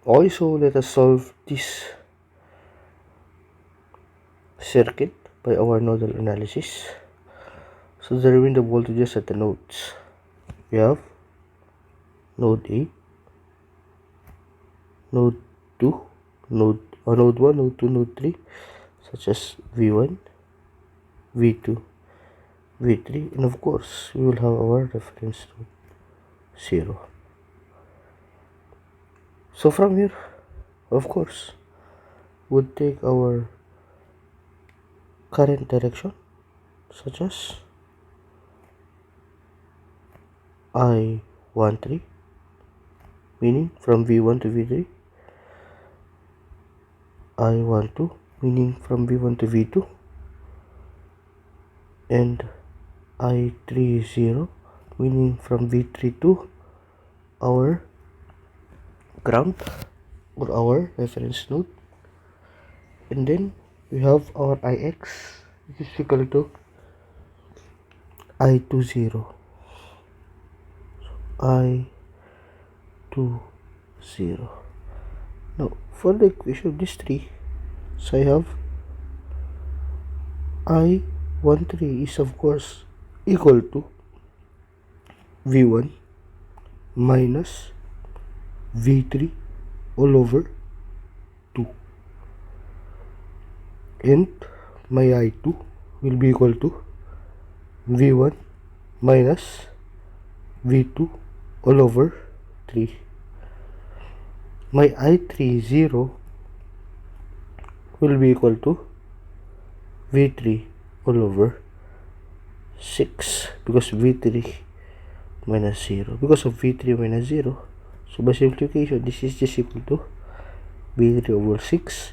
Okay, so let us solve this circuit by our nodal analysis. So determine the voltages at the nodes. We have node A, node 2, node 1, node 2, node 3, such as V1, V2, V3, and of course we will have our reference node 0. So from here, of course, we'll take our current direction, such as I13, meaning from V1 to V3, I12, meaning from V1 to V2, and I30, meaning from V3 to our ground or our reference node. And then we have our Ix, which is equal to I20, I20. Now for the equation of these three, so I have I13 is of course equal to V1 minus V3 all over 2, and my I2 will be equal to V1 minus V2 all over 3. My I30 will be equal to V3 all over 6, because V3 minus 0, because of V3 minus 0. So by simplification, this is just equal to V3 over 6,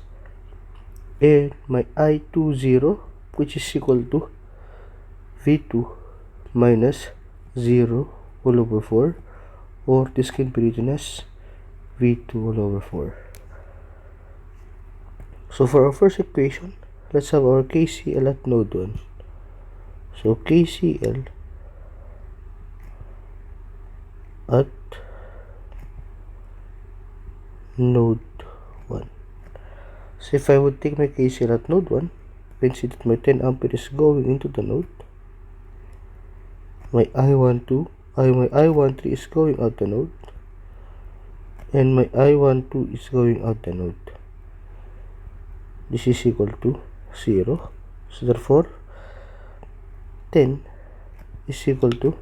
and my I20, which is equal to V2 minus 0 all over 4, or this can be written as V2 all over 4. So for our first equation, let's have our KCL at node 1. So KCL at node 1. So if I would take my KCL at node 1, you can see that my 10 ampere is going into the node. My I13 is going out the node, and my I12 is going out the node. This is equal to 0. So therefore 10 is equal to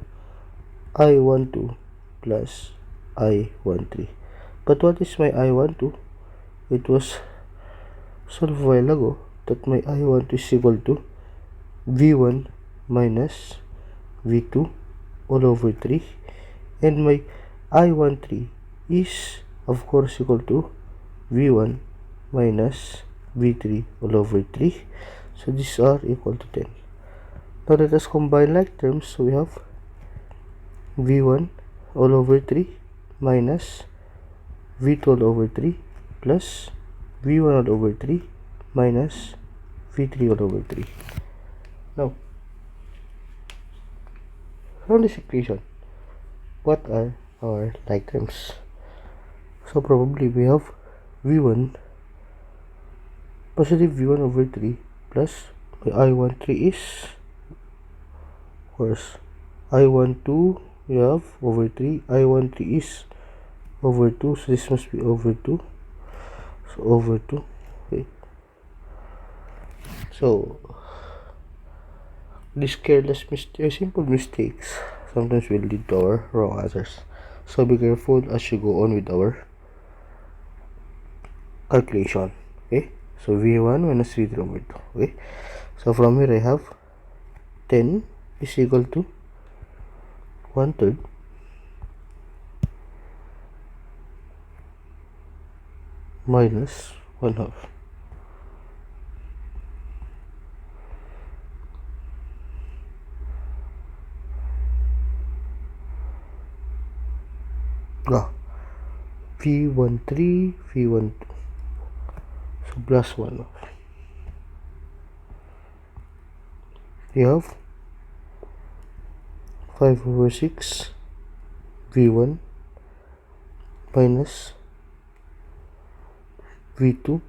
I12 plus I13. But what is my I12? It was solved a while ago that my I12 is equal to V1 minus V2 all over 3, and my I13 is of course equal to V1 minus V3 all over 3. So these are equal to 10. Now let us combine like terms. So we have V1 all over 3 minus V2 all over 3 plus V1 all over 3 minus V3 all over 3. Now from this equation, what are our like terms? So probably we have V1 positive V1 over 3 plus my I13 is, of course, I12 we have over 3, I13 is over 2, so this must be over 2, so over 2. Okay, so these careless simple mistakes sometimes will lead to our wrong answers, so be careful as you go on with our calculation. Okay, so V1 minus V3 over 2. Okay, so from here I have 10 is equal to 1/3 minus 1/2. V13, V12, so plus 1. You have 5 over 6 V1 minus v2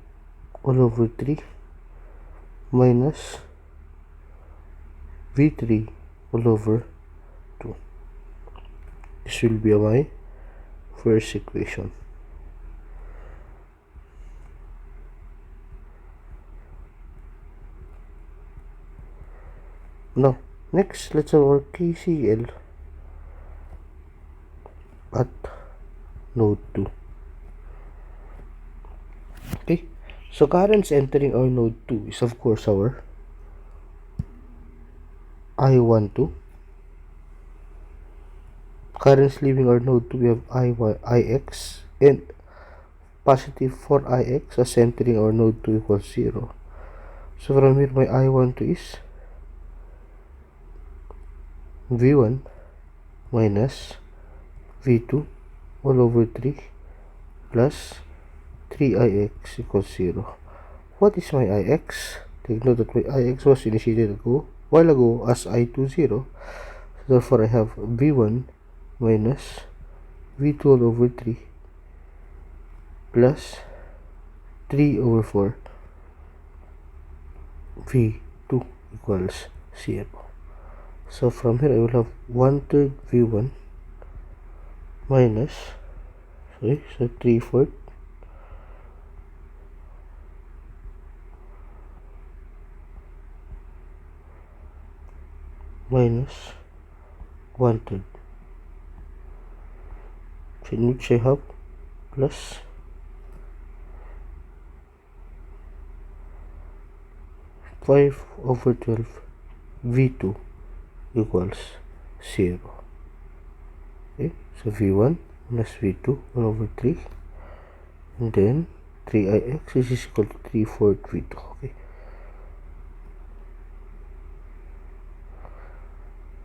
all over 3 minus v3 all over 2. This will be my first equation. Now, next, let's have our KCL at node 2. Okay, so currents entering our node 2 is of course our I12. Currents leaving our node 2, we have Ix, and positive for Ix as entering our node 2 equals 0. So from here, my I12 is V1 minus V2 all over 3 plus 3Ix equals 0. What is my Ix? Take note that my Ix was initiated a while ago as I20. So therefore, I have V1 minus V2 all over 3 plus 3 over 4 V2 equals 0. So from here, I will have 1/3 V1 minus, so 3/4 minus 1/3, in which I have plus 5 over 12 V2 equals 0. Okay, so V1 minus V2 all over 3, and then 3Ix is equal to 3/4 V2. Okay,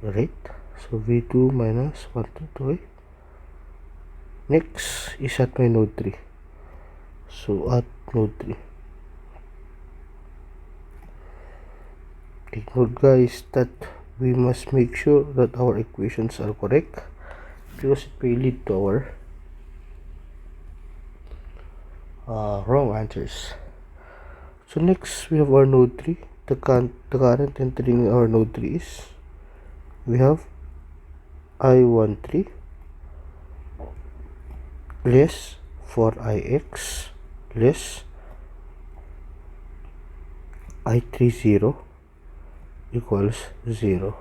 right, so V2 minus 1/3. Okay, next is at my node 3. So at node 3, take note guys that we must make sure that our equations are correct, because it may lead to our wrong answers. So next, we have our node 3. The current entering our node 3 is, we have I13 less 4Ix less I30 equals 0.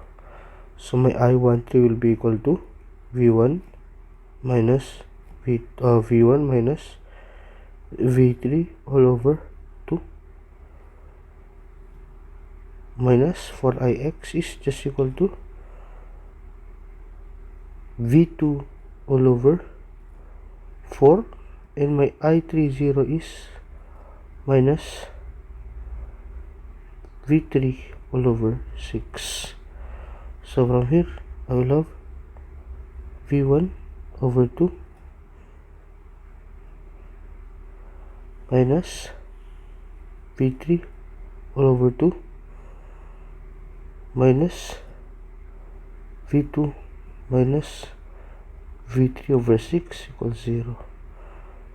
So my I13 will be equal to V1 minus V1 minus V3 all over 2 minus 4Ix is just equal to V2 all over 4, and my I30 is minus V3 all over 6. So from here, I will have V1 over 2 minus V3 all over 2 minus V2 minus V3 over 6 equals 0.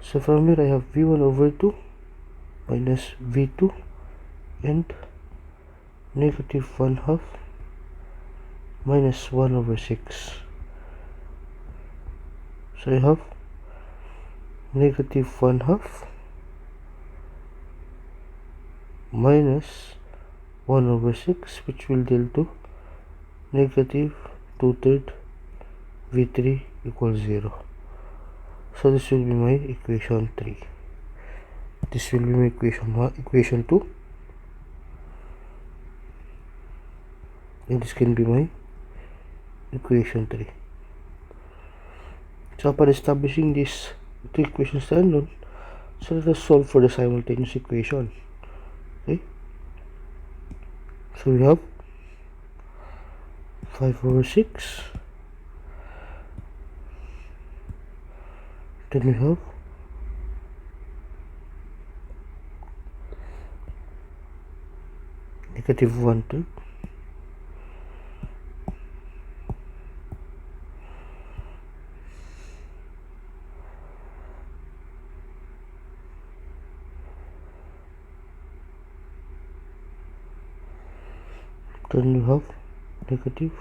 So from here, I have V1 over 2 minus V2 and negative 1/2 minus 1 over 6. So I have negative 1/2 minus 1 over 6, which will deal to negative 2/3 V3 equals 0. So this will be my equation 3. This will be my equation 2, and this can be my equation 3. So upon establishing these two equations are unknown, so let us solve for the simultaneous equation. Okay, so we have 5 over 6, then we have negative 1/3 Then you have negative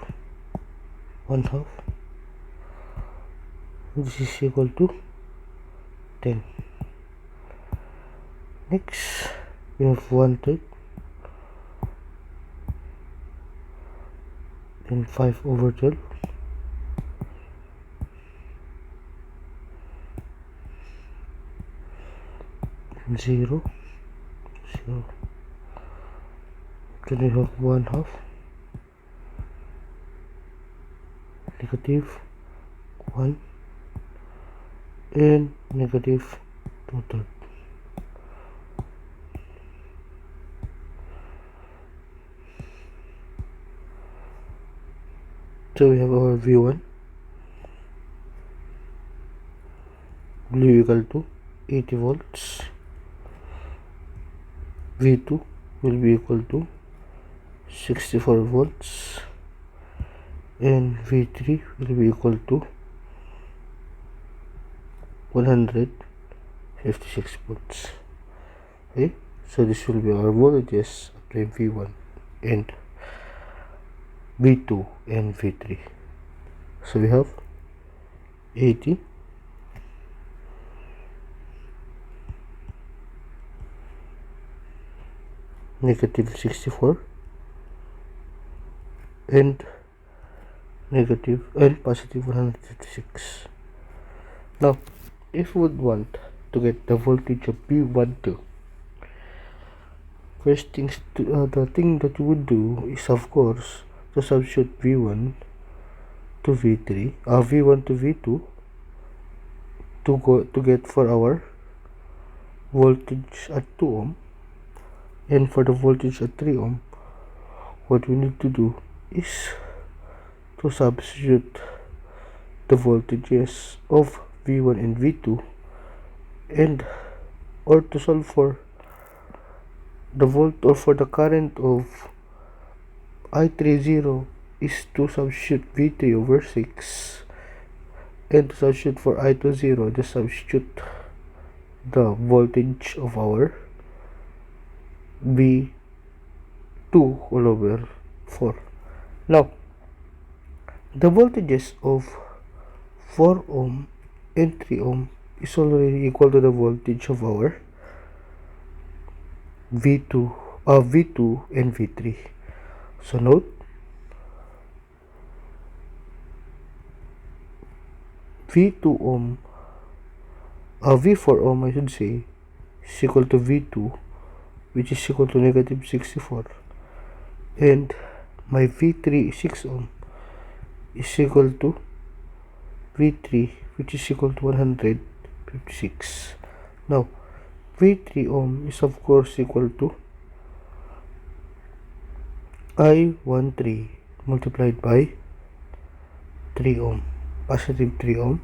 1/2. This is equal to 10. Next, we have 1/3. Then 5/12. 0, 0. Then we have 1/2. Negative 1 and negative 2/3. So we have our V1 will be equal to 80 volts, V2 will be equal to 64 volts, and V3 will be equal to 156 volts. Okay, so this will be our voltages applying V1 and V2 and V3. So we have 80 negative 64 and negative and positive 156. Now, if we would want to get the voltage of V12, first things the thing that you would do is, of course, to substitute V1 to V3, V1 to V2 to get for our voltage at 2 ohm, and for the voltage at 3 ohm, what we need to do is to substitute the voltages of V1 and V2, and or to solve for the for the current of I30 is to substitute V3 over 6, and to substitute for I20 just substitute the voltage of our V2 all over 4. Now, the voltages of 4 ohm and 3 ohm is already equal to the voltage of our V2 and V3. So note, V2 ohm, V4 ohm I should say, is equal to V2, which is equal to negative 64, and my V3 6 ohm is equal to V3, which is equal to 156. Now, V3 ohm is of course equal to I13 multiplied by 3 ohm, positive 3 ohm.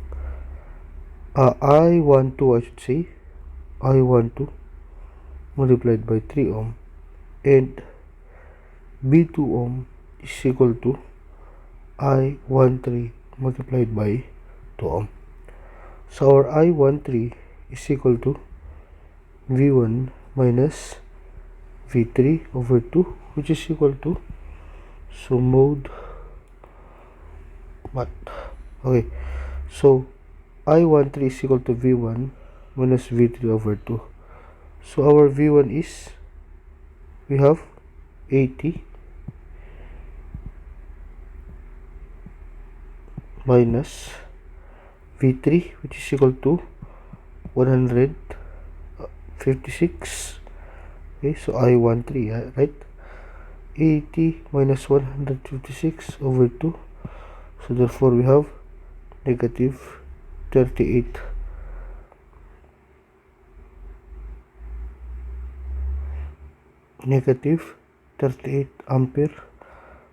I12 I should say, I12 multiplied by 3 ohm, and B2 ohm is equal to I13 multiplied by 2 ohm. So our I13 is equal to V1 minus V3 over 2, which is equal to, so mode what? Okay, so I13 is equal to V1 minus V3 over 2. So our V1 is, we have 80 minus V3, which is equal to 156. Okay, so I13, right? 80 minus 156 over 2. So therefore we have negative 38. Negative 38 ampere.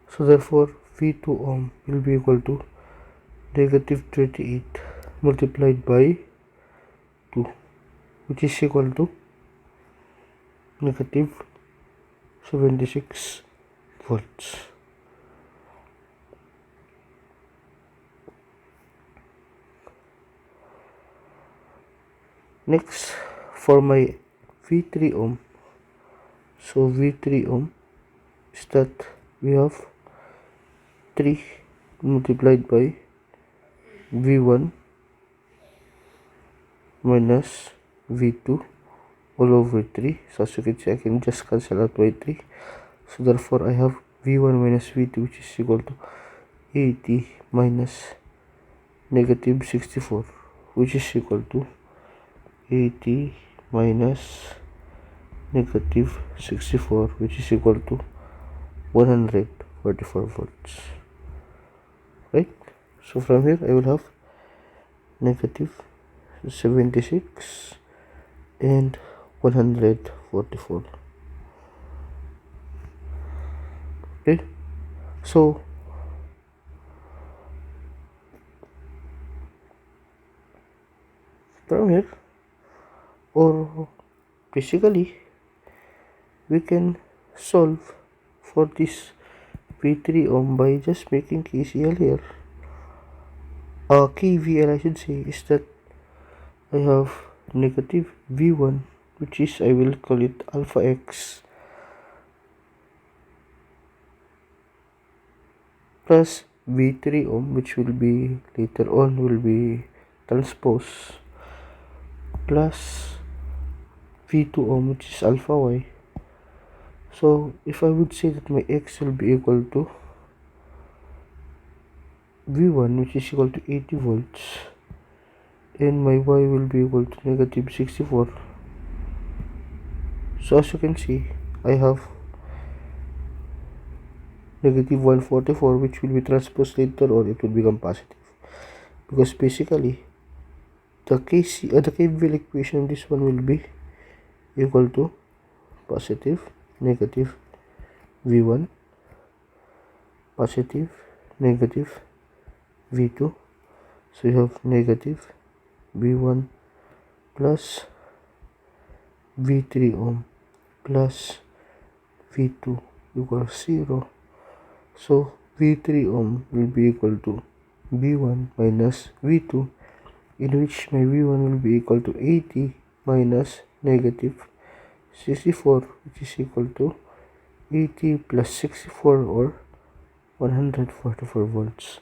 So therefore V2 ohm will be equal to negative 38 multiplied by 2, which is equal to negative 76 volts. Next, for my V3 ohm, so V3 ohm is that we have 3 multiplied by V1 minus V2 all over 3. So as you can see, I can just cancel out by 3. So therefore I have V1 minus V2, which is equal to 80 minus negative 64, which is equal to 80 minus negative 64, which is equal to 144 volts, right? So from here I will have negative 76 and 144. Okay, so from here, or basically we can solve for this V3 ohm by just making KCL here. KVL I should say is that I have negative V1, which is, I will call it alpha X, plus V3 ohm, which will be later on will be transpose, plus V2 ohm, which is alpha Y. So if I would say that my X will be equal to V1, which is equal to 80 volts, and my Y will be equal to negative 64. So as you can see, I have negative 144, which will be transposed later on, it will become positive, because basically the KVL equation of this one will be equal to positive negative V1 positive negative V2. So you have negative V1 plus V3 ohm plus V2 equals 0. So V3 ohm will be equal to V1 minus V2, in which my V1 will be equal to 80 minus negative 64, which is equal to 80 plus 64, or 144 volts.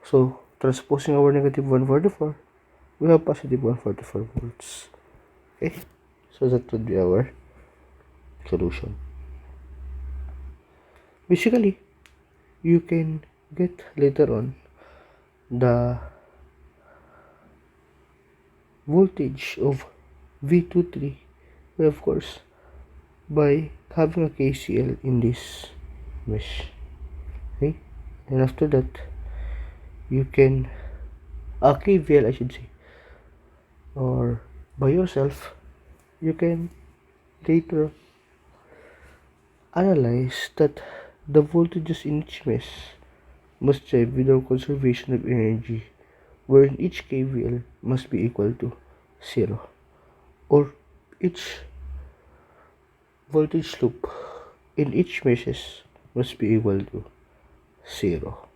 So transposing our negative 144, we have positive 144 volts. Okay, so that would be our solution. Basically, you can get later on the voltage of V23, of course, by having a KCL in this mesh. Okay, and after that you can KVL I should say, or by yourself you can later analyze that the voltages in each mesh must drive without conservation of energy, wherein each KVL must be equal to 0, or each voltage loop in each meshes must be equal to 0.